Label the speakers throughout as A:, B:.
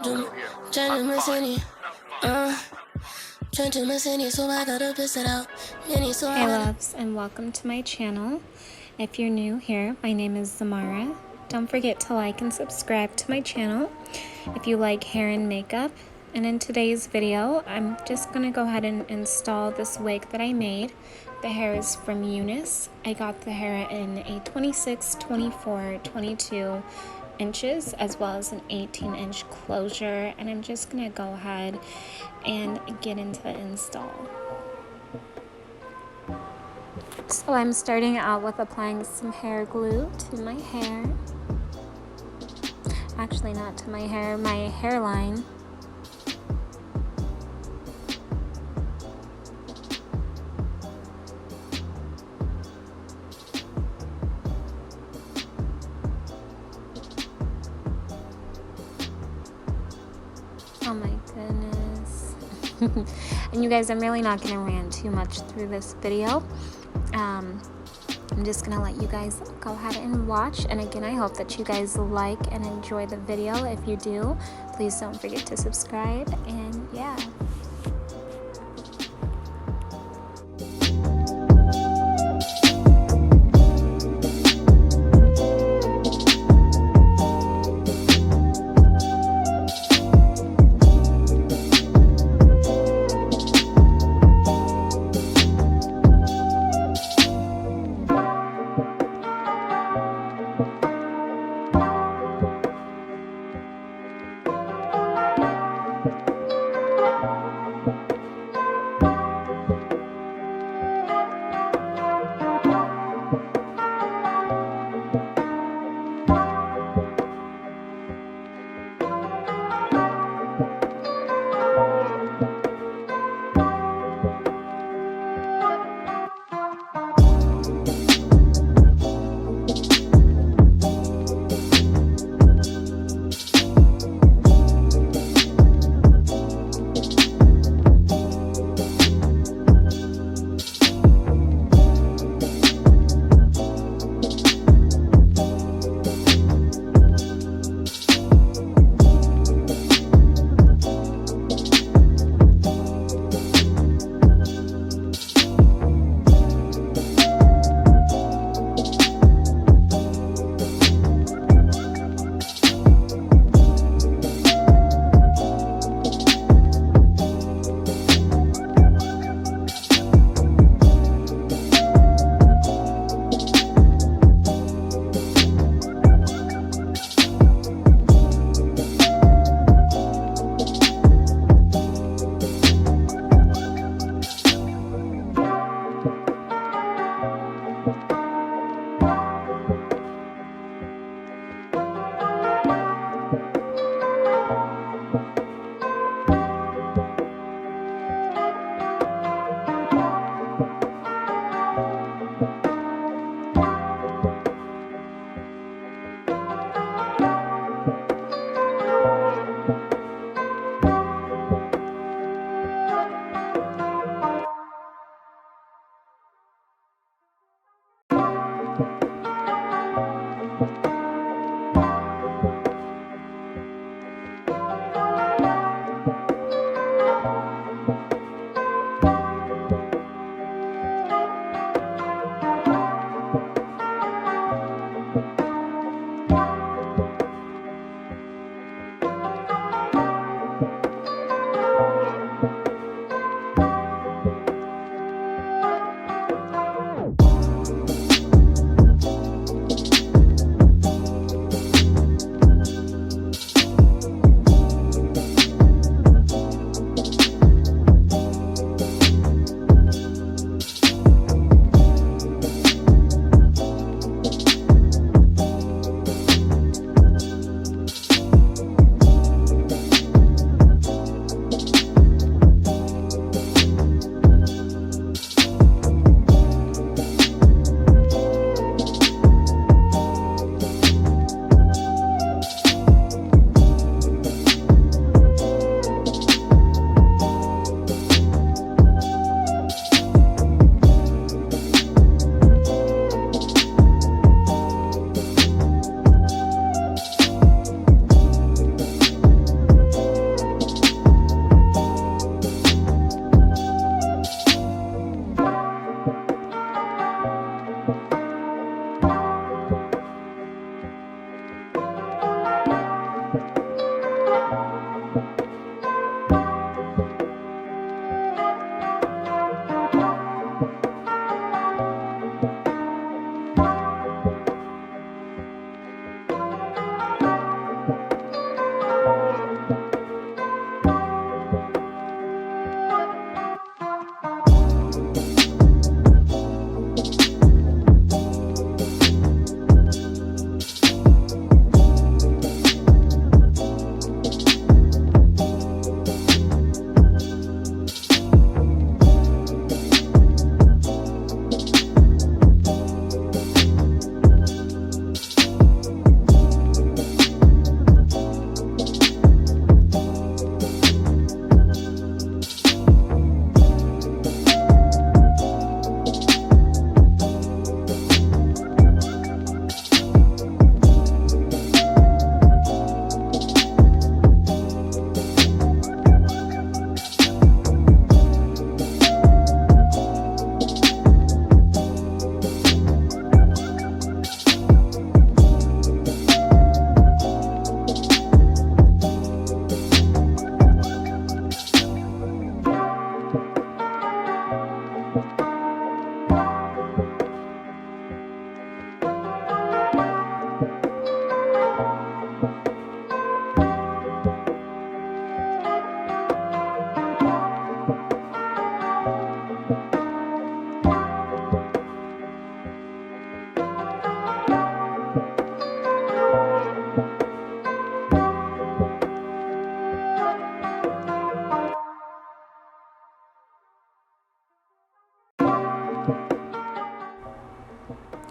A: Hey loves, and welcome to my channel. If you're new here, my name is Zamara. Don't forget to like and subscribe to my channel if you like hair and makeup. And in today's video, I'm just going to go ahead and install this wig that I made. The hair is from Unice. I got the hair in a 26, 24, 22 inches as well as an 18-inch closure, and I'm just going to go ahead and get into the install. So I'm starting out with applying some hair glue to my hair. Actually, not to my hair, my hairline. Oh my goodness. And you guys, I'm really not going to rant too much through this video. I'm just going to let you guys go ahead and watch. And again, I hope that you guys like and enjoy the video. If you do, please don't forget to subscribe. And yeah.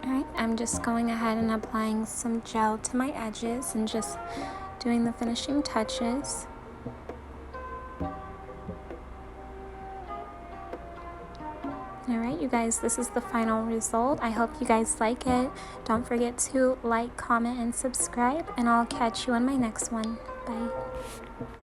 A: Alright, I'm just going ahead and applying some gel to my edges and just doing the finishing touches. Alright, you guys, this is the final result. I hope you guys like it. Don't forget to like, comment, and subscribe, and I'll catch you on my next one. Bye.